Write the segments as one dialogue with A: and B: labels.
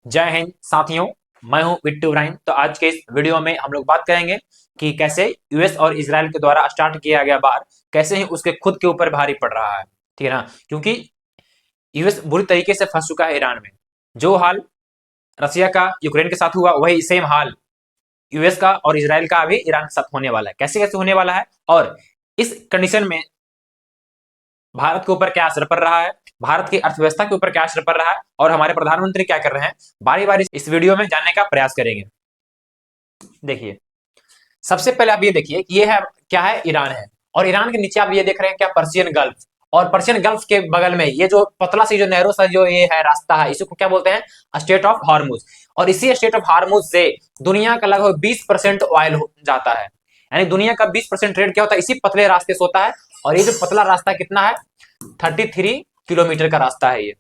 A: जय हिंद साथियों। मैं हूं बिट्टू इब्राहिम। तो आज के इस वीडियो में हम लोग बात करेंगे कि कैसे यूएस और इजराइल के द्वारा स्टार्ट किया गया वार कैसे ही उसके खुद के ऊपर भारी पड़ रहा है। ठीक है ना, क्योंकि यूएस बुरी तरीके से फंस चुका है ईरान में। जो हाल रसिया का यूक्रेन के साथ हुआ वही सेम हाल यूएस का और इजराइल का अभी ईरान के साथ होने वाला है। कैसे कैसे होने वाला है और इस कंडीशन में भारत के ऊपर क्या असर पड़ रहा है, भारत की अर्थव्यवस्था के ऊपर क्या असर पड़ रहा है और हमारे प्रधानमंत्री क्या कर रहे हैं, बारी बारी इस वीडियो में जानने का प्रयास करेंगे। देखिए, सबसे पहले आप ये देखिए कि ये है क्या है, ईरान है। और ईरान के नीचे आप ये देख रहे हैं क्या, पर्शियन गल्फ। और पर्शियन गल्फ के बगल में ये जो पतला सी जो नैरो सा जो ये है रास्ता है, इसको क्या बोलते हैं, स्टेट ऑफ हार्मुज। और इसी स्टेट ऑफ हार्मुज से दुनिया का लगभग 20% ऑयल जाता है। यानी दुनिया का 20% ट्रेड क्या होता है, इसी पतले रास्ते से होता है। और ये जो पतला रास्ता कितना है, 33 किलोमीटर का रास्ता है ये।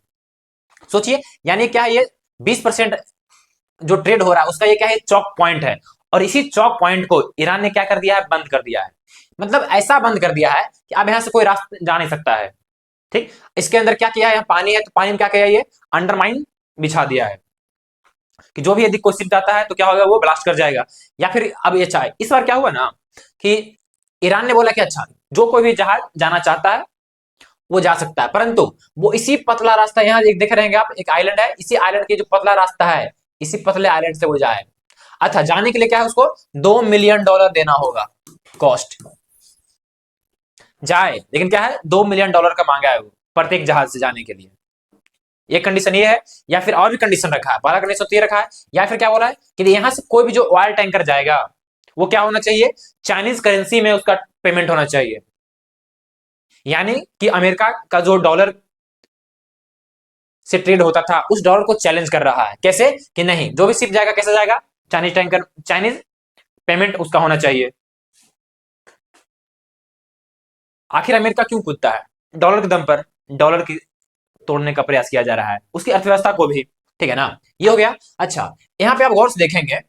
A: सोचिए, यानी क्या है, ये 20% जो ट्रेड हो रहा है उसका ये क्या है, चौक पॉइंट है। और इसी चौक पॉइंट को ईरान ने क्या कर दिया है, बंद कर दिया है। मतलब ऐसा बंद कर दिया है कि अब यहां से कोई रास्ता जा नहीं सकता है। ठीक, इसके अंदर क्या किया है, यहाँ पानी है तो पानी में क्या किया है, ये अंडरमाइन बिछा दिया है कि जो भी यदि कोई शिप जाता है तो क्या होगा, वो ब्लास्ट कर जाएगा। या फिर अब ये चाहे, इस बार क्या हुआ ना कि ईरान ने बोला कि अच्छा, जो कोई भी जहाज जाना चाहता है वो जा सकता है, परंतु वो इसी पतला रास्ता, यहाँ एक देख रहे हैं आप, एक आइलैंड है, इसी आइलैंड के जो पतला रास्ता है, इसी पतले आइलैंड से वो जाए। अच्छा, जाने के लिए क्या है, उसको $2 मिलियन देना होगा कॉस्ट। जाए लेकिन क्या है, $2 मिलियन का मांगा है वो प्रत्येक जहाज से जाने के लिए। ये कंडीशन ये है। या फिर और भी कंडीशन रखा है, पहला कंडीशन तो ये रखा है। या फिर क्या बोला है कि यहां से कोई भी जो ऑयल टैंकर जाएगा वो क्या होना चाहिए, चाइनीज करेंसी में उसका पेमेंट होना चाहिए। यानी कि अमेरिका का जो डॉलर से ट्रेड होता था उस डॉलर को चैलेंज कर रहा है। कैसे कि नहीं, जो भी शिप जाएगा कैसे जाएगा, चाइनीज टैंकर, चाइनीज पेमेंट उसका होना चाहिए। आखिर अमेरिका क्यों कूदता है, डॉलर के दम पर डॉलर की तोड़ने का प्रयास किया जा रहा है, उसकी अर्थव्यवस्था को भी। ठीक है ना, ये हो गया। अच्छा, यहाँ पे आप गौर से देखेंगे,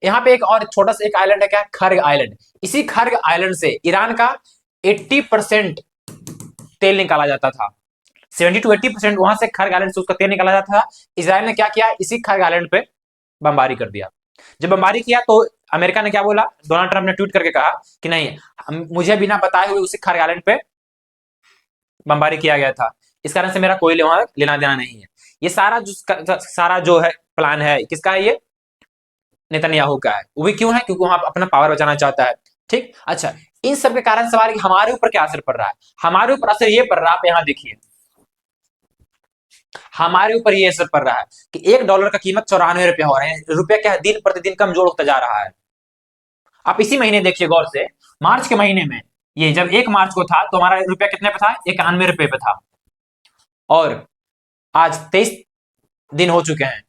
A: यहाँ पे एक और छोटा सा एक आइलैंड है, क्या, खर्ग आइलैंड। इसी खर्ग आइलैंड से ईरान का 80% तेल निकाला जाता था। 70 to 80% वहां से खर्ग आइलैंड से उसका तेल निकाला जाता था। इसराइल ने क्या किया, इसी खर्ग आइलैंड पे बमबारी कर दिया। जब बमबारी किया तो अमेरिका ने क्या बोला, डोनाल्ड ट्रंप ने ट्वीट करके कहा कि नहीं, मुझे बिना बताए हुए उसी खर्ग आइलैंड पे बमबारी किया गया था, इस कारण से मेरा कोई वहां लेना देना नहीं है। ये सारा जो है प्लान है, किसका है ये, नेतन्याहू का है। वो भी क्यों है, क्योंकि वहां अपना पावर बचाना चाहता है। ठीक, अच्छा, इन सब के कारण सवाल है कि हमारे ऊपर क्या असर पड़ रहा है। हमारे ऊपर असर ये पड़ रहा है, आप यहाँ देखिए, हमारे ऊपर ये असर पड़ रहा है कि $1 का कीमत ₹94 हो रहे हैं। रुपया क्या है, दिन प्रतिदिन कमजोर होता जा रहा है। आप इसी महीने देखिए गौर से, मार्च के महीने में, ये जब 1 मार्च को था तो हमारा रुपया कितने पे था, ₹91 पे था। और आज 23 दिन हो चुके हैं।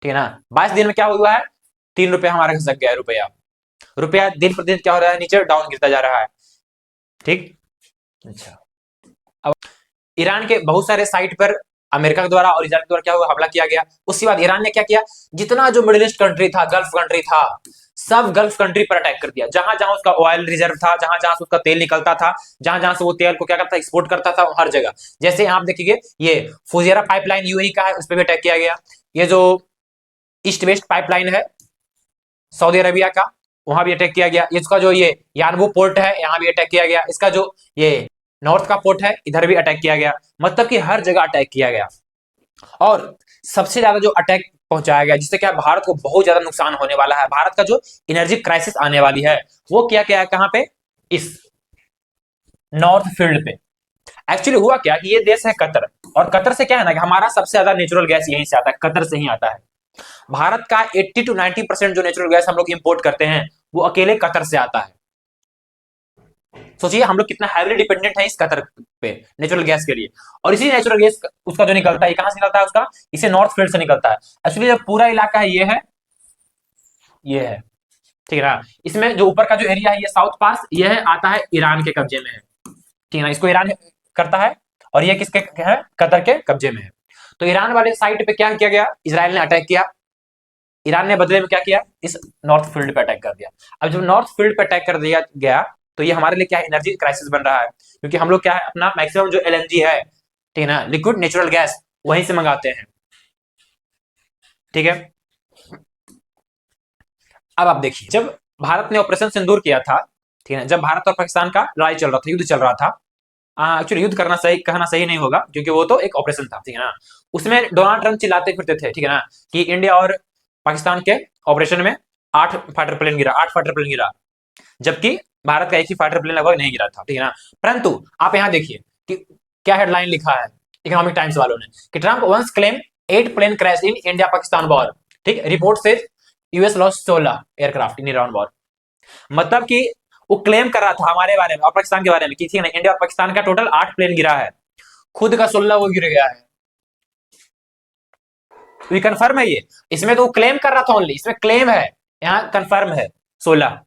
A: ठीक है ना, 22 दिन में क्या हुआ है, ₹3 हमारा खसक गया है रुपया। रुपया दिन प्रतिदिन क्या हो रहा है, नीचे डाउन गिरता जा रहा है। ठीक, अच्छा, अब ईरान के बहुत सारे साइट पर अमेरिका के द्वारा और इजराइल के द्वारा क्या हुआ, हमला किया गया। उसके बाद ईरान ने क्या किया, जितना जो मिडिल ईस्ट कंट्री था, गल्फ कंट्री था, सब गल्फ कंट्री पर अटैक कर दिया। जहां जहां उसका ऑयल रिजर्व था, जहां जहां से उसका तेल निकलता था, जहां जहां से वो तेल को क्या करता, एक्सपोर्ट करता था, हर जगह। जैसे आप देखिए, ये फुजेरा पाइपलाइन यूएई का है, उस पर भी अटैक किया गया। ये जो ईस्ट वेस्ट पाइपलाइन है सऊदी अरेबिया का, वहां भी अटैक किया गया। इसका जो ये यानबू पोर्ट है, यहाँ भी अटैक किया गया। इसका जो ये नॉर्थ का पोर्ट है, इधर भी अटैक किया गया। मतलब कि हर जगह अटैक किया गया। और सबसे ज्यादा जो अटैक पहुंचाया गया, जिससे क्या भारत को बहुत ज्यादा नुकसान होने वाला है, भारत का जो एनर्जी क्राइसिस आने वाली है, वो क्या क्या है, कहां पे, इस नॉर्थ फील्ड पे। एक्चुअली हुआ क्या कि ये देश है कतर, और कतर से क्या है ना कि हमारा सबसे ज्यादा नेचुरल गैस यहीं से आता है, कतर से ही आता है। भारत का 80 to 90% जो नेचुरल गैस हम लोग इंपोर्ट करते हैं वो अकेले कतर से आता है। सोचिए हम लोग कितना हैवीली डिपेंडेंट है इस कतर पे नेचुरल गैस के लिए। और इसी नेचुरल गैस उसका जो निकलता है, कहां से निकलता है, उसका इसे नॉर्थ फील्ड से निकलता है। एक्चुअली जो पूरा इलाका है ये है, ये है। ठीक है ना, इसमें जो ऊपर का जो एरिया है ये साउथ पास, ये है, आता है ईरान के कब्जे में है। ठीक है ना, इसको ईरान करता है। और ये किसके है, कतर के कब्जे में है। तो ईरान वाले साइड पे क्या किया गया, इसराइल ने अटैक किया। ईरान ने बदले में क्या किया, इस नॉर्थ फील्ड पे अटैक कर दिया। अब जब नॉर्थ फील्ड पे अटैक कर दिया गया तो ये हमारे लिए क्या है, एनर्जी क्राइसिस बन रहा है। क्योंकि हम लोग क्या है, अपना मैक्सिमम जो एलएनजी है, ठीक है ना, लिक्विड नेचुरल गैस, वहीं से मंगाते हैं। ठीक है। अब आप देखिए, जब भारत ने ऑपरेशन सिंदूर किया था, ठीक है, जब भारत और पाकिस्तान का लड़ाई चल रहा था, युद्ध चल रहा था, एक्चुअली युद्ध करना सही कहना सही नहीं होगा, क्योंकि वो तो एक ऑपरेशन था, ठीक है ना। उसमें डोनाल्ड ट्रंप चिल्लाते फिरते थे, ठीक है ना, कि इंडिया और पाकिस्तान के ऑपरेशन में 8 फाइटर प्लेन गिरा। जबकि भारत का एक ही फाइटर प्लेन लगभग नहीं गिरा था, ठीक है ना। परंतु आप यहां देखिए कि क्या हेडलाइन लिखा है इकोनॉमिक टाइम्स वालों ने, कि Trump once claim 8 plane crash in India Pakistan war. ठीक, रिपोर्ट से US lost 16 aircraft in Iran war. मतलब कि वो क्लेम कर रहा था हमारे बारे में और पाकिस्तान के बारे में कि ठीक है ना, इंडिया और पाकिस्तान का टोटल 8 प्लेन गिरा है, खुद का 16 वो गिर गया है। तो ये कंफर्म है ये, इसमें तो वो क्लेम कर रहा था ओनली, इसमें क्लेम है, यहाँ कंफर्म है 16।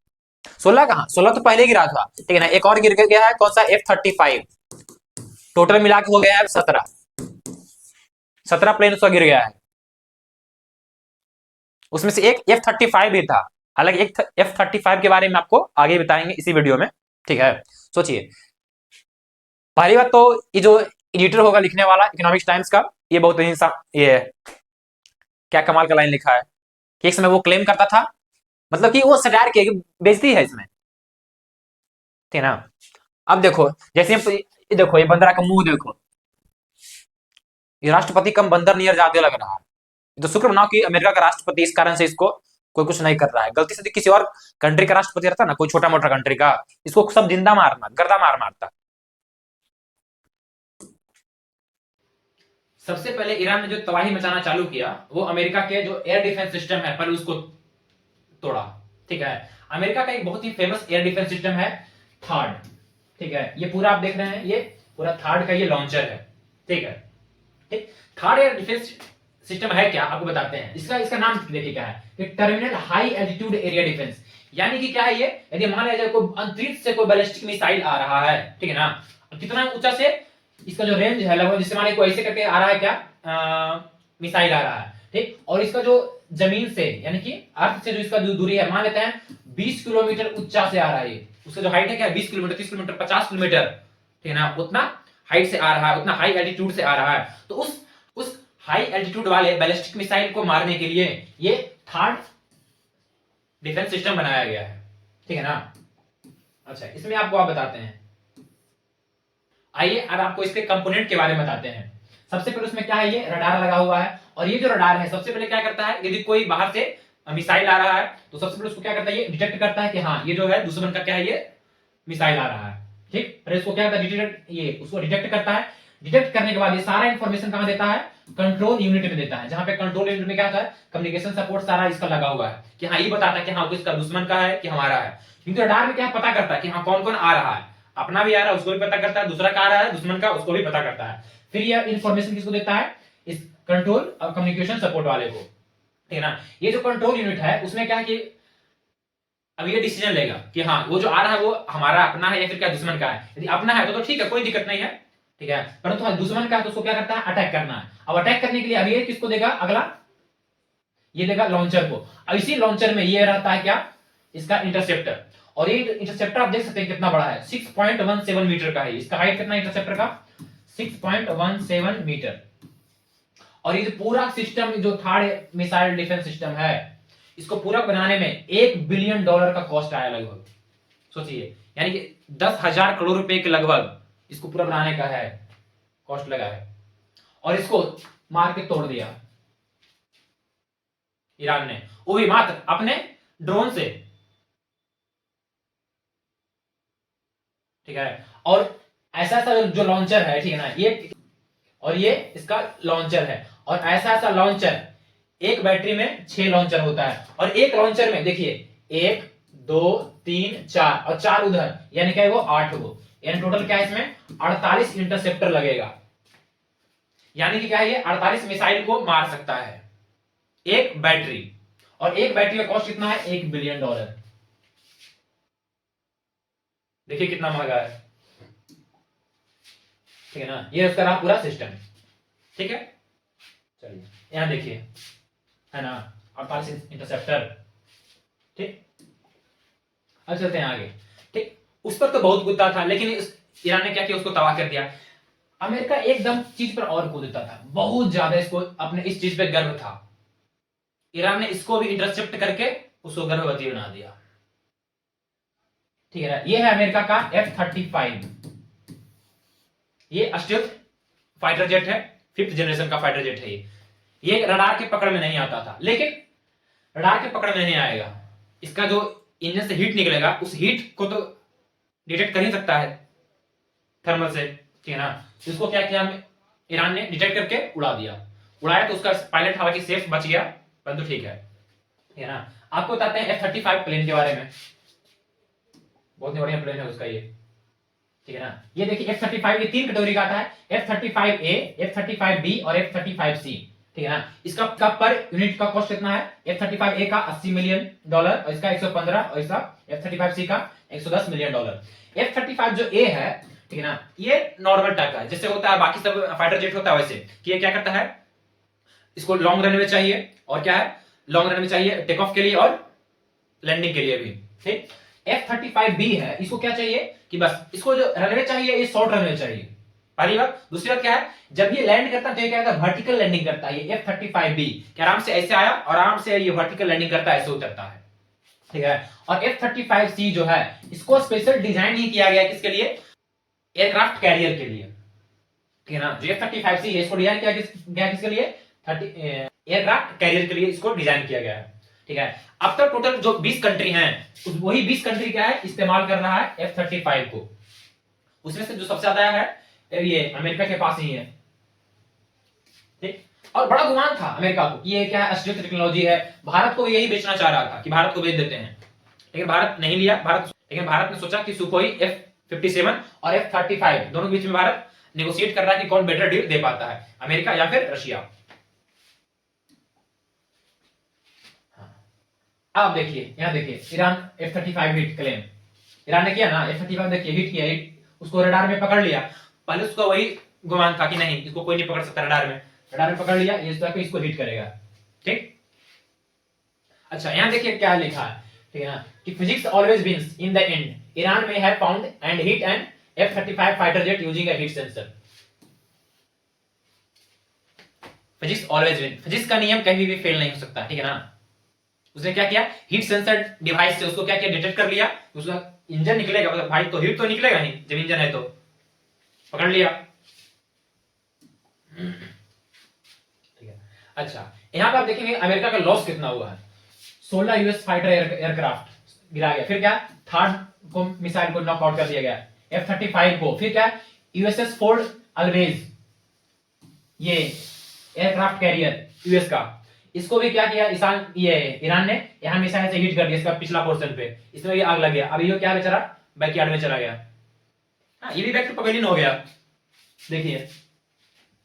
A: 16 कहां, 16 तो पहले गिरा था, ठीक है ना। एक और गिर गया है, कौन सा, F-35। टोटल मिला के हो गया है 17 प्लेन उसका गिर गया है। उसमें से एक F-35 भी था, हालांकि एक F-35 के बारे में आपको आगे बताएंगे इसी वीडियो में, ठीक है। सोचिए, पहली बात तो ये जो एडिटर होगा लिखने वाला इकोनॉमिक्स टाइम्स का, ये बहुत ही ये क्या कमाल का लाइन लिखा है कि एक समय वो क्लेम करता था, मतलब कि वो सटायर की बेइज्जती है इसमें, ठीक है ना। अब देखो, जैसे ये देखो, ये बंदरा का मुंह देखो, ये राष्ट्रपति कम बंदर नियर ज्यादा लग रहा है। तो शुक्र मनाओ कि अमेरिका का राष्ट्रपति, इस कारण से इसको कोई कुछ नहीं कर रहा है। गलती से किसी और कंट्री का राष्ट्रपति रहता ना, कोई छोटा मोटा कंट्री का, इसको सब जिंदा मारना, गर्दा मार मारता। सबसे पहले ईरान ने जो तबाही मचाना चालू किया, वो अमेरिका के जो एयर डिफेंस सिस्टम है, पहले उसको तोड़ा, ठीक है। अमेरिका का एक बहुत ही फेमस एयर डिफेंस सिस्टम है थार्ड, ठीक है। ये पूरा आप देख रहे हैं, ये पूरा थार्ड का ये लॉन्चर है, ठीक है। ठीक, थार्ड एयर डिफेंस सिस्टम है क्या, आपको बताते हैं। इसका इसका नाम देखिए क्या है, terminal high altitude area defence. यानी कि क्या है ये, यदि मान लिया जाए कोई अंतरिक्ष से कोई बैलिस्टिक मिसाइल आ रहा है, ठीक है ना, कितना ऊंचा से इसका जो रेंज है लगभग, जिससे मान कोई ऐसे करके आ रहा है क्या, मिसाइल आ रहा है, ठीक। और इसका जो जमीन से यानी कि अर्थ से जो इसका जो दूरी है, मान लेते हैं 20 किलोमीटर ऊंचा से आ रहा है, उसका जो हाइट है क्या, 20 किलोमीटर, 30 किलोमीटर, 50 किलोमीटर, ठीक है ना, उतना हाइट से आ रहा है, उतना हाई एल्टीट्यूड से आ रहा है। तो उस हाई एल्टीट्यूड वाले बैलिस्टिक मिसाइल को मारने के लिए ये थर्ड डिफेंस सिस्टम बनाया गया है, ठीक है ना। अच्छा, इसमें आपको आप बताते हैं, आइए अब आपको इसके कंपोनेंट के बारे में बताते हैं। सबसे पहले उसमें क्या है, ये रडार लगा हुआ है, और ये जो रडार है सबसे पहले क्या करता है, यदि कोई बाहर से मिसाइल आ रहा है तो सबसे पहले उसको क्या करता है, ये डिटेक्ट करता है कि हाँ ये जो है दुश्मन का क्या है, ये मिसाइल आ रहा है, ठीक। फिर इसको क्या करता है, डिटेक्ट, ये उसको डिटेक्ट करता है। डिटेक्ट करने के बाद ये सारा इंफॉर्मेशन कहां देता है, कंट्रोल यूनिट में देता है, जहां पे कंट्रोल यूनिट में क्या होता है, कम्युनिकेशन सपोर्ट सारा इसका लगा हुआ है, कि हाँ ये बताता है कि हाँ इसका दुश्मन का है कि हमारा है। क्योंकि रडार में क्या पता करता है कि हाँ कौन कौन आ रहा है, अपना भी आ रहा है उसको भी पता करता है, दूसरा का आ रहा है दुश्मन का उसको भी पता करता है। फिर यह इंफॉर्मेशन किसको देता है, इस कंट्रोल और कम्युनिकेशन सपोर्ट वाले को, ठीक है ना। ये जो कंट्रोल यूनिट है उसमें क्या है कि अब ये डिसीजन लेगा कि हाँ वो जो आ रहा है वो हमारा अपना है या फिर क्या दुश्मन का है। यदि अपना है तो ठीक है, कोई दिक्कत नहीं है, ठीक है। परंतु हाँ दुश्मन का है तो उसको क्या करता है, अटैक करना है। अब अटैक करने के लिए अब ये किसको देगा, अगला ये देगा लॉन्चर को। अब इसी लॉन्चर में ये रहता है क्या, इसका इंटरसेप्टर। और ये इंटरसेप्टर आप देख सकते हैं कितना बड़ा है, 6.17 मीटर का है। इसका हाइट कितना इंटरसेप्टर का, 6.17 मीटर। और ये पूरा सिस्टम जो थर्ड मिसाइल डिफेंस सिस्टम है, इसको पूरा बनाने में $1 बिलियन का कॉस्ट आया लगभग। सोचिए, यानी कि 10,000 करोड़ रुपए के लगभग इसको पूरा बनाने का है, कॉस्ट लगा है। और इसको मार के तोड़ दिया ईरान ने, वो भी मात्र अपने ड्रोन से, ठीक है। और ऐसा ऐसा जो लॉन्चर है, ठीक है ना, ये और ये इसका लॉन्चर है। और ऐसा ऐसा लॉन्चर, एक बैटरी में 6 लॉन्चर होता है, और एक लॉन्चर में देखिए 1 2 3 4 और 4 उधर, यानी क्या है वो 8 गो, यानी टोटल क्या है इसमें 48 इंटरसेप्टर लगेगा। यानी कि क्या है, ये 48 मिसाइल को मार सकता है एक बैटरी। और एक बैटरी का कॉस्ट कितना है, $1 बिलियन। देखिए कितना महंगा है, ठीक है ना। ये उसका रहा पूरा सिस्टम, ठीक है। चलिए यहां देखिए, है ना, 48 इंटरसेप्टर, ठीक। अब चलते हैं आगे, ठीक। उस पर तो बहुत कूदता था, लेकिन ईरान ने क्या किया, उसको तबाह कर दिया। अमेरिका एकदम चीज पर और कूदता था, बहुत ज्यादा इसको अपने इस चीज पे गर्व था, ईरान ने इसको भी इंटरसेप्ट करके उसको गर्भवती बना दिया। ठीक है ना, ये है अमेरिका का F-35। ये अस्ट्रियल फाइटर जेट है, 5th जनरेशन का फाइटर जेट है। ये रडार के पकड़ में नहीं आता था, लेकिन रडार के पकड़ में नहीं आएगा। इसका जो इंजन से हीट निकलेगा, उस हीट को तो डिटेक्ट कर ही सकता है थर्मल से, ठीक है ना। तो इसको क्या किया ईरान ने, डिटेक्ट करके उड़ा दिया। उड़ाया तो उसका पायलट हालांकि सेफ बच गया, परंतु ठीक है ना। आपको बताते हैं F-35 प्लेन के बारे में। बहुत ही बढ़िया प्लेन है उसका ये, ठीक है ना। ये देखिए F-35 ये 3 कैटेगरी का आता है, F-35A, F-35B और F-35C, ठीक है ना। इसका पर यूनिट का कॉस्ट कितना है? F-35A का $80 मिलियन और इसका 115, और इसका F-35C का $110 मिलियन। F-35 जो A है, ठीक है ना, ये नॉर्मल टाइप का है, जैसे होता है बाकी सब फाइटर जेट होता है वैसे, कि ये क्या करता है, इसको लॉन्ग रनवे चाहिए, और क्या है, लॉन्ग रनवे चाहिए टेक ऑफ के लिए और लैंडिंग के लिए भी, ठीक। F-35B है, इसको क्या चाहिए कि बस इसको जो रनवे चाहिए ये शॉर्ट रनवे चाहिए, पहली बात। दूसरी बात क्या है, जब ये लैंड करता है तो ये क्या करता है, वर्टिकल लैंडिंग करता है। ये F-35B कि आराम से ऐसे आया और आराम से ये वर्टिकल लैंडिंग करता है, ऐसे उतरता है, ठीक है। और F-35C जो है, इसको स्पेशल डिजाइन नहीं किया गया किसके लिए, एयरक्राफ्ट कैरियर के लिए, ठीक है ना। जो F-35C है, इसको डिजाइन किया गया किसके लिए, एयरक्राफ्ट कैरियर के लिए इसको डिजाइन किया गया है, ठीक है। अब तक टोटल जो 20 कंट्री हैं, वही 20 कंट्री क्या है, इस्तेमाल कर रहा है F-35 को। उसमें से जो सबसे ज्यादा है ये अमेरिका के पास ही है, ठीक। और बड़ा गुमान था अमेरिका को कि ये क्या है, अस्ट्रियल टेक्नोलॉजी है। भारत को यही बेचना चाह रहा था कि भारत को बेच देते हैं, लेकिन भारत नहीं लिया। लेकिन भारत ने सोचा कि सुखोई F-57 और F-35 दोनों के बीच में भारत नेगोशिएट कर रहा है कि कौन बेटर डील दे पाता है, अमेरिका या फिर रशिया। अब देखिए, यहां देखिए Iran F-35 hit claim Iran ने किया ना, F-35 देखिए हिट किया, उसको रडार में पकड़ लिया। पहले उसका वही गुमान था कि नहीं, इसको कोई नहीं पकड़ सकता रडार में पकड़ लिया, ये जाके इसको हिट करेगा, ठीक। अच्छा, यहां देखिए क्या लिखा है, ठीक है ना, कि physics always wins in the end, Iran में have found and hit an F-35 fighter jet using a heat sensor. Physics always win, physics का नियम कभी भी फेल नहीं हो सकता, ठीक है ना। उसने क्या किया, हीट सेंसर डिवाइस से उसको क्या किया, डिटेक्ट कर लिया, उसका इंजन निकलेगा, मतलब भाई तो हीट तो निकलेगा नहीं जब इंजन है, तो पकड़ लिया, ठीक है। अच्छा, यहां पर आप देखेंगे अमेरिका का लॉस कितना हुआ है, 16 यूएस फाइटर एयरक्राफ्ट गिरा गया। फिर क्या, थर्ड को मिसाइल को नॉकआउट कर दिया गया, F-35 को। फिर क्या, यूएसएस फोर्ड अल्वेज, ये एयरक्राफ्ट कैरियर यूएस का, इसको भी क्या किया ईरान ने यहां मिसाइल से हिट कर दिया, इसका पिछला पोर्शन पे, इसमें भी आग लग गया। अभी ये क्या बेचारा बैकयार्ड में चला गया, हाँ, ये भी बैक टू पवेलियन हो गया, देखिए,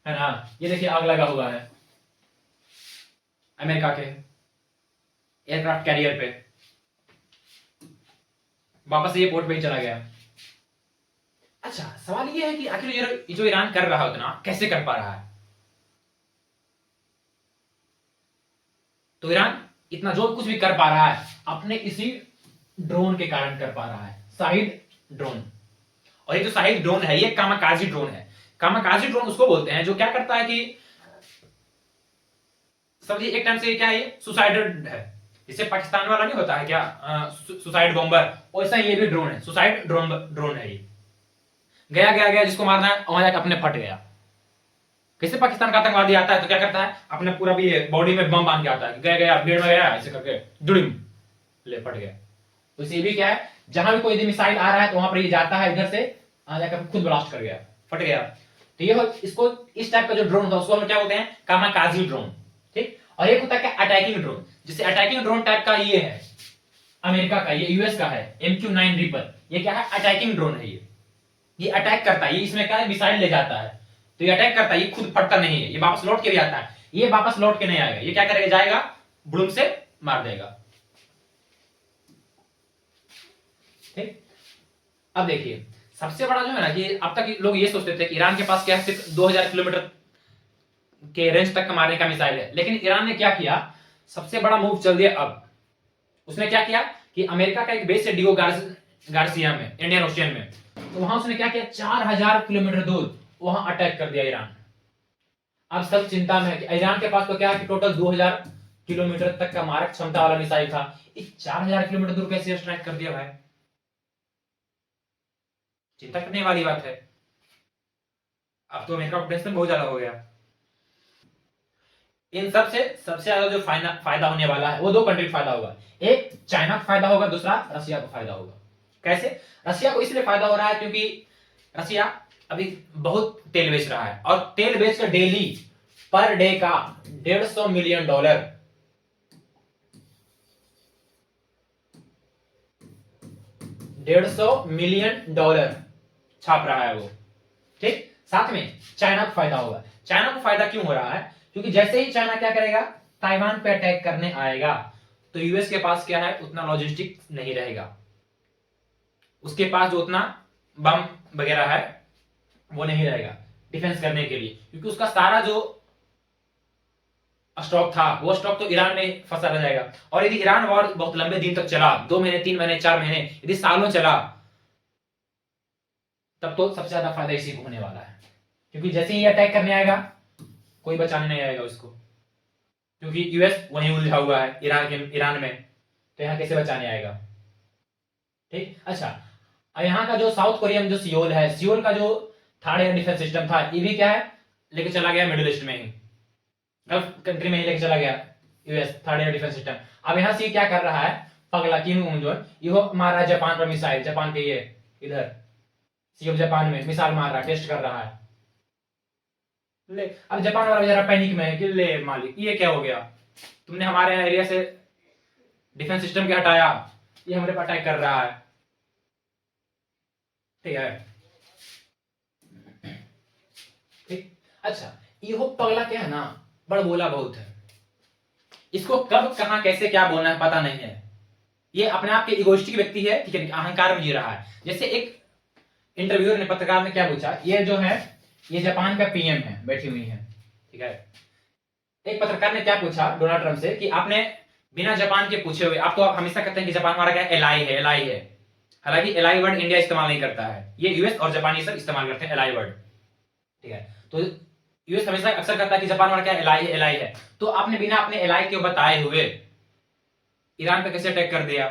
A: है ना। ये देखिए आग लगा हुआ है अमेरिका के एयरक्राफ्ट कैरियर पे, वापस ये पोर्ट पे ही चला गया। अच्छा, सवाल ये है कि आखिर ये जो ईरान कर रहा है उतना कैसे कर पा रहा है। तो ईरान इतना जो कुछ भी कर पा रहा है अपने इसी ड्रोन के कारण कर पा रहा है, शाहिद ड्रोन। और ये जो शाहिद ड्रोन है, ये कामाकाजी ड्रोन है। कामाकाजी ड्रोन उसको बोलते हैं जो क्या करता है कि समझिए एक टाइम से क्या है, ये सुसाइड है, जैसे पाकिस्तान वाला नहीं होता है क्या, सुसाइड बॉम्बर, वैसा ये भी ड्रोन है, सुसाइड ड्रोन है। ये गया जिसको मारना है वहां जाकर अपने फट गया। कैसे पाकिस्तान का आतंकवादी आता है तो क्या करता है, अपने पूरा भी बॉडी में बम बांध के आता है, गया भीड़ में गया, ऐसे करके जुड़िम ले फट गया। तो इसे भी क्या है, जहां भी कोई भी मिसाइल आ रहा है तो वहां पर ये जाता है, इधर से जाकर खुद ब्लास्ट कर गया, फट गया। तो ये इसको इस टाइप का जो ड्रोन होता है उसको हम क्या बोलते हैं, कामाकाजी ड्रोन, ठीक। और एक होता है क्या, अटैकिंग ड्रोन। जैसे अटैकिंग ड्रोन टाइप का ये है अमेरिका का, ये यूएस का है MQ-9 रीपर। ये क्या है, अटैकिंग ड्रोन है। ये अटैक करता है, ये इसमें क्या है, मिसाइल ले जाता है, तो ये अटैक करता है, ये खुद फटता नहीं है, ये वापस लौट के भी आता है। ये वापस लौट के नहीं आएगा, ये क्या करेगा, जाएगा बुड़ुम से मार देगा, ठीक। अब देखिए सबसे बड़ा जो है ना, कि अब तक लोग ये सोचते थे कि ईरान के पास क्या है, सिर्फ 2000 किलोमीटर के रेंज तक मारने का मिसाइल है। लेकिन ईरान ने क्या किया, सबसे बड़ा मूव चल दिया। अब उसने क्या किया कि अमेरिका का एक बेस है डिगो गार्सिया में, इंडियन ओशियन में, तो वहां उसने क्या किया, 4000 किलोमीटर दूर वहां अटैक कर दिया ईरान। अब सब चिंता में है कि ईरान के पास तो क्या है कि टोटल 2000 किलोमीटर तक का मारक क्षमता वाला मिसाइल था, ये 4000 किलोमीटर दूर कैसे स्ट्राइक कर दिया भाई? चिंता करने वाली बात है। अब तो अमेरिका का टेंशन बहुत ज्यादा हो गया। इन सब से सबसे ज्यादा जो फायदा होने वाला है वो दो कंट्री को फायदा होगा। एक चाइना को फायदा होगा, दूसरा रशिया को फायदा होगा। कैसे? रशिया को इसलिए फायदा हो रहा है क्योंकि रशिया अभी बहुत तेल बेच रहा है, और तेल बेच कर डेली पर डे का $150 मिलियन, $150 मिलियन छाप रहा है वो। ठीक, साथ में चाइना को फायदा होगा। चाइना को फायदा क्यों हो रहा है? क्योंकि जैसे ही चाइना क्या करेगा, ताइवान पे अटैक करने आएगा, तो यूएस के पास क्या है, उतना लॉजिस्टिक नहीं रहेगा। उसके पास जो उतना बम वगैरह है वो नहीं रहेगा डिफेंस करने के लिए, क्योंकि उसका सारा जो स्टॉक था वो स्टॉक तो ईरान में फंसा रह जाएगा। और यदि ईरान वॉर बहुत लंबे दिन तक चला, 2 महीने, 3 महीने, 4 महीने, यदि सालों चला, तब तो सबसे ज्यादा फायदा इसी को होने वाला है। क्योंकि जैसे ही अटैक करने आएगा, कोई बचाने नहीं आएगा उसको, क्योंकि यूएस वहीं उलझा हुआ है ईरान में, तो यहाँ कैसे बचाने आएगा? ठीक, अच्छा। यहाँ का जो साउथ कोरिया में जो सियोल है, सियोल का जो थर्ड एयर डिफेंस सिस्टम था, ये भी क्या है, लेके चला गया मिडिल ईस्ट में ही, गल्फ कंट्री में ही लेके चला गया US third air defence system. अब यहाँ से क्या कर रहा है पगला किम उन जो ये मार रहा है जापान पर मिसाइल, जापान के ये इधर सीएम जापान में मिसाइल मार रहा है, टेस्ट कर रहा है। ले, अब जापान वाला बेचारा पैनिक में है कि ले मालिक ये क्या हो गया, तुमने हमारे एरिया से डिफेंस सिस्टम क्या हटाया, ये हमारे पर अटैक कर रहा है। ठीक है, ठीक, अच्छा। ये पगला क्या है ना, बड़ बोला बहुत है, इसको कब कहां कैसे क्या बोलना है पता नहीं है। ये अपने आप के इगोइस्टिक व्यक्ति है, ठीक है, अहंकार में जी रहा है। जैसे एक इंटरव्यूअर ने, पत्रकार ने क्या पूछा, ये जो है ये जापान का पीएम है, बैठी हुई है, ठीक है। एक पत्रकार ने क्या पूछा डोनाल्ड ट्रंप से कि आपने बिना जापान के पूछे हुए, आप तो हमेशा कहते हैं कि जापान हमारा क्या एलाई है, एलाई है। हालांकि एलाई वर्ड इंडिया इस्तेमाल नहीं करता है, ये यूएस और जापान ये सब इस्तेमाल करते हैं एलाई वर्ड, ठीक है। तो यूएस हमेशा अक्सर कहता है कि जापान हमारा क्या एलाई है, एलाई है। तो आपने बिना अपने एलाई के बताए हुए ईरान पे कैसे अटैक कर दिया?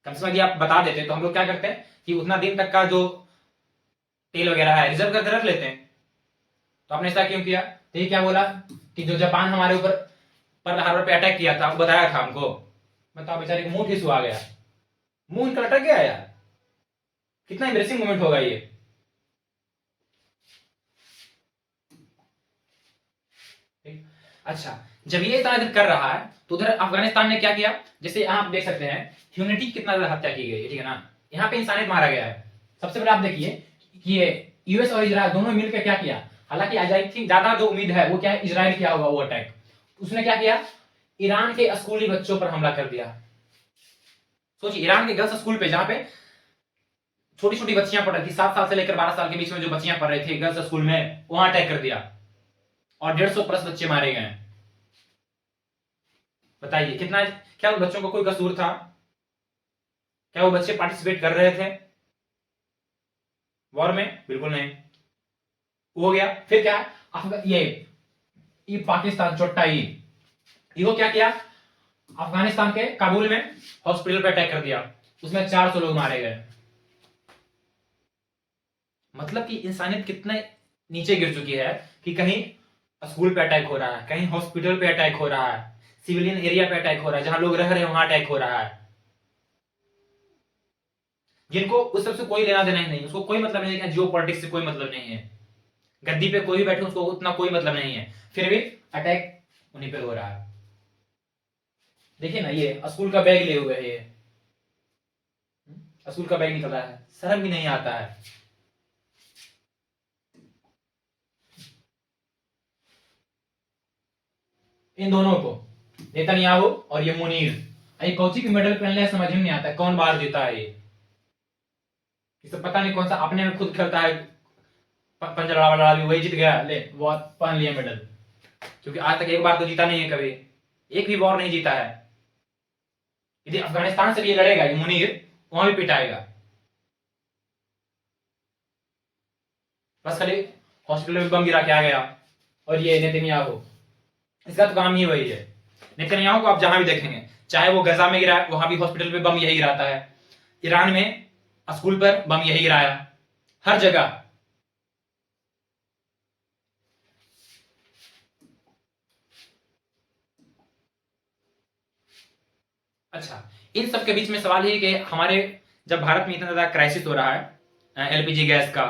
A: कम से कम यदि आप बता देते तो हम लोग क्या करते हैं कि उतना दिन तक का जो तेल वगैरह है रिजर्व करके रख लेते हैं। तो आपने ऐसा क्यों किया? तो ये क्या बोला कि जो जापान हमारे ऊपर पर्ल हार्बर पे अटैक किया था वो बताया था हमको। बताओ, बेचारे को मुंह ठिसू आ गया, मुंह इनका लटक गया यार, कितना एम्बरेसिंग मोमेंट होगा ये। अच्छा, जब ये इतना कर रहा है तो उधर अफगानिस्तान ने क्या किया, जैसे आप देख सकते हैं ह्यूमनिटी कितना ज्यादा हत्या की गई, ठीक है ना, यहाँ पे इंसानियत मारा गया है। सबसे पहले आप देखिए कि ये यूएस और इजराइल दोनों मिलकर क्या किया, हालांकि आई थिंक ज्यादा जो उम्मीद है वो क्या है, इजराइल किया होगा वो अटैक। उसने क्या किया, ईरान के स्कूली बच्चों पर हमला कर दिया। सोचिए, ईरान के गर्ल्स स्कूल पे, जहां पे छोटी छोटी बच्चियां पढ़ रही थी, 7 साल से लेकर 12 साल के बीच में जो बच्चियां पढ़ रही थी गर्ल्स स्कूल में, वहां अटैक कर दिया और 150 प्लस बच्चे मारे गए। बताइए कितना, क्या उन बच्चों को कोई कसूर था? क्या वो बच्चे पार्टिसिपेट कर रहे थे वॉर में? बिल्कुल नहीं। हो गया, फिर क्या, ये पाकिस्तान चोट्टा ये क्या किया, अफगानिस्तान के काबुल में हॉस्पिटल पे अटैक कर दिया, उसमें 400 लोग मारे गए। मतलब कि इंसानियत कितने नीचे गिर चुकी है कि कहीं स्कूल पे अटैक हो रहा है, कहीं हॉस्पिटल पे अटैक हो रहा है, सिविलियन एरिया पे अटैक हो रहा है, जहां लोग रह रहे हैं वहां अटैक हो रहा है। जिनको उस सबसे कोई लेना देना ही नहीं, उसको कोई मतलब नहीं है, जियो पॉलिटिक्स से कोई मतलब नहीं है, गद्दी पे कोई भी बैठे उसको उतना कोई मतलब नहीं है, फिर भी अटैक उन्हीं पे हो रहा है। देखिए ना, ये स्कूल का बैग लिए हुए है, ये स्कूल का बैग निकल रहा है, शर्म भी नहीं आता है। इन दोनों को, नेतन्याहू और ये मुनीर, ये कौची की मेडल पहनले है, समझ में नहीं आता कौन बाहर जीता है ये, इसे पता नहीं कौन सा अपने में खुद खेलता है, पंजा लड़ा भी वही जीत गया, ले वो पहन लिया मेडल, क्योंकि आज तक एक बार तो जीता नहीं है, कभी एक भी वॉर नहीं जीता है। यदि अफगानिस्तान से भी ये लड़ेगा ये मुनीर, वहां भी पिटाएगा। बस खाली हॉस्पिटल में बम गिरा के आ गया, और ये नेतन्याहू, इसका तो काम ही वही है। नेतन्याहू को आप जहां भी देखेंगे, चाहे वो गजा में गिरा, वहां भी हॉस्पिटल पे बम यही गिराता है, ईरान में स्कूल पर बम यही गिराया, हर जगह। अच्छा, इन सब के बीच में सवाल ये कि हमारे जब भारत में इतना ज्यादा क्राइसिस हो रहा है एलपीजी गैस का,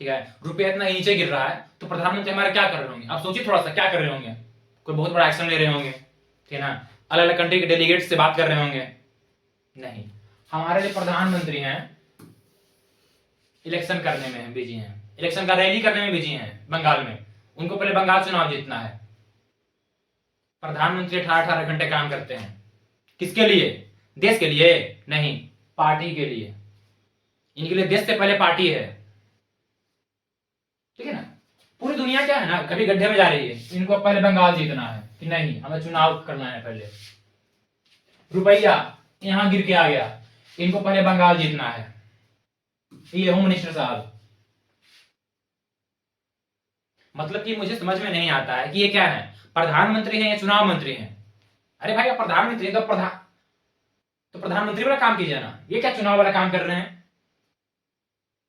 A: ठीक है, रुपया इतना नीचे गिर रहा है, तो प्रधानमंत्री हमारे क्या कर रहे होंगे? आप सोचिए थोड़ा सा, क्या कर रहे होंगे? कोई बहुत बड़ा एक्शन ले रहे होंगे, ठीक है ना, अलग अलग कंट्री के डेलीगेट से बात कर रहे होंगे? नहीं, हमारे जो प्रधानमंत्री हैं इलेक्शन करने में बिजी हैं, इलेक्शन का रैली करने में बिजी हैं बंगाल में। उनको पहले बंगाल चुनाव जीतना है। प्रधानमंत्री 18-18 घंटे काम करते हैं, किसके लिए? देश के लिए नहीं, पार्टी के लिए। इनके लिए देश से पहले पार्टी है, ठीक है ना। पूरी दुनिया क्या है ना, कभी गड्ढे में जा रही है, इनको पहले बंगाल जीतना है कि नहीं, हमें चुनाव करना है पहले। रुपया यहां गिर के आ गया, इनको पहले बंगाल जीतना है। ये होम मिनिस्टर साहब, मतलब कि मुझे समझ में नहीं आता है कि ये क्या है, प्रधानमंत्री हैं या चुनाव मंत्री हैं? अरे भाई, आप प्रधानमंत्री तो प्रधानमंत्री वाला काम कीजिए ना, ये क्या चुनाव वाला काम कर रहे हैं?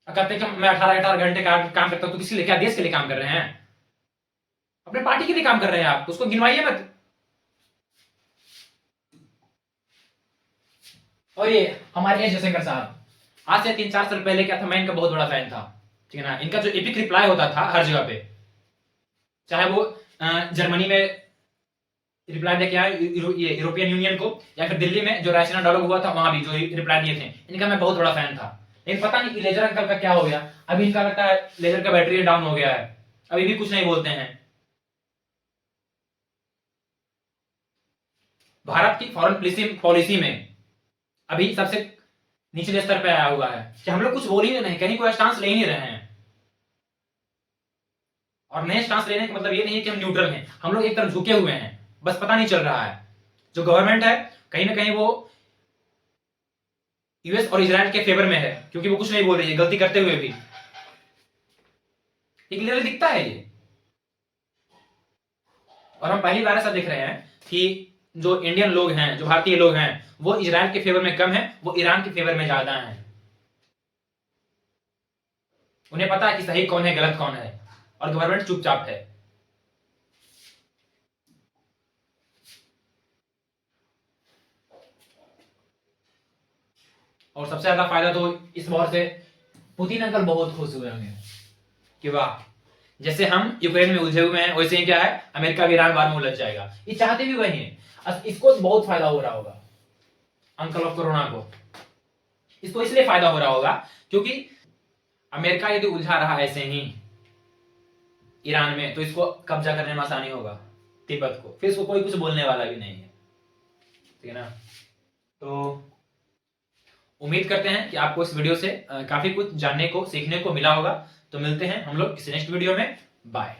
A: कहते हैं कि मैं 18-18 घंटे का काम करता हूं, तो किसी लिए? क्या देश के लिए काम कर रहे हैं? अपने पार्टी के लिए काम कर रहे हैं आप, उसको गिनवाइए मत। और ये हमारे एस जयशंकर साहब, आज से 3-4 साल पहले क्या था, मैं इनका बहुत बड़ा फैन था, ठीक है ना। इनका जो एपिक रिप्लाई होता था हर जगह पे, चाहे वो जर्मनी में रिप्लाई दे के आए ये यूरोपियन यूनियन को, या फिर दिल्ली में जो रायसीना डायलॉग हुआ था वहां भी जो रिप्लाई दिए थे, इनका मैं बहुत बड़ा फैन था। लेकिन पता नहीं लेजर अंकल का क्या हो गया, अभी इनका लगता है लेजर का बैटरी डाउन हो गया है, अभी भी कुछ नहीं बोलते हैं। भारत की फॉरेन पॉलिसी में अभी सबसे निचले स्तर पर आया हुआ है कि हम लोग कुछ बोल ही नहीं, कहीं कोई स्टांस ले ही नहीं रहे हैं। और नए स्टांस लेने का मतलब ये नहीं है कि हम न्यूट्रल हैं, हम लोग एक तरफ झुके हुए हैं, बस पता नहीं चल रहा है। जो गवर्नमेंट है कहीं ना कहीं वो यूएस और इजराइल के फेवर में है, क्योंकि वो कुछ नहीं बोल रही है गलती करते हुए भी, ये क्लियरली दिखता है ये। और हम पहली बार ऐसा देख रहे हैं कि जो इंडियन लोग हैं, जो भारतीय लोग हैं, वो इजराइल के फेवर में कम है, वो ईरान के फेवर में ज्यादा है। उन्हें पता है कि सही कौन है गलत कौन है, और गवर्नमेंट चुपचाप है। और सबसे ज्यादा फायदा तो इस वॉर से पुतिन अंकल बहुत खुश हुए होंगे कि वाह, जैसे हम यूक्रेन में उलझे हुए हैं, वैसे ही क्या है, अमेरिका भी ईरान वार में उलझ जाएगा। ये चाहते भी वही है। इसको बहुत फायदा हो रहा होगा, अंकल ऑफ कोरोना को। इसको इसलिए फायदा हो रहा होगा क्योंकि अमेरिका यदि उलझा रहा ऐसे ही ईरान में, तो इसको कब्जा करने में आसानी होगा तिब्बत को, फिर इसको कोई कुछ बोलने वाला भी नहीं है, ठीक है ना। तो उम्मीद करते हैं कि आपको इस वीडियो से काफी कुछ जानने को सीखने को मिला होगा। तो मिलते हैं हम लोग इस नेक्स्ट वीडियो में। बाय।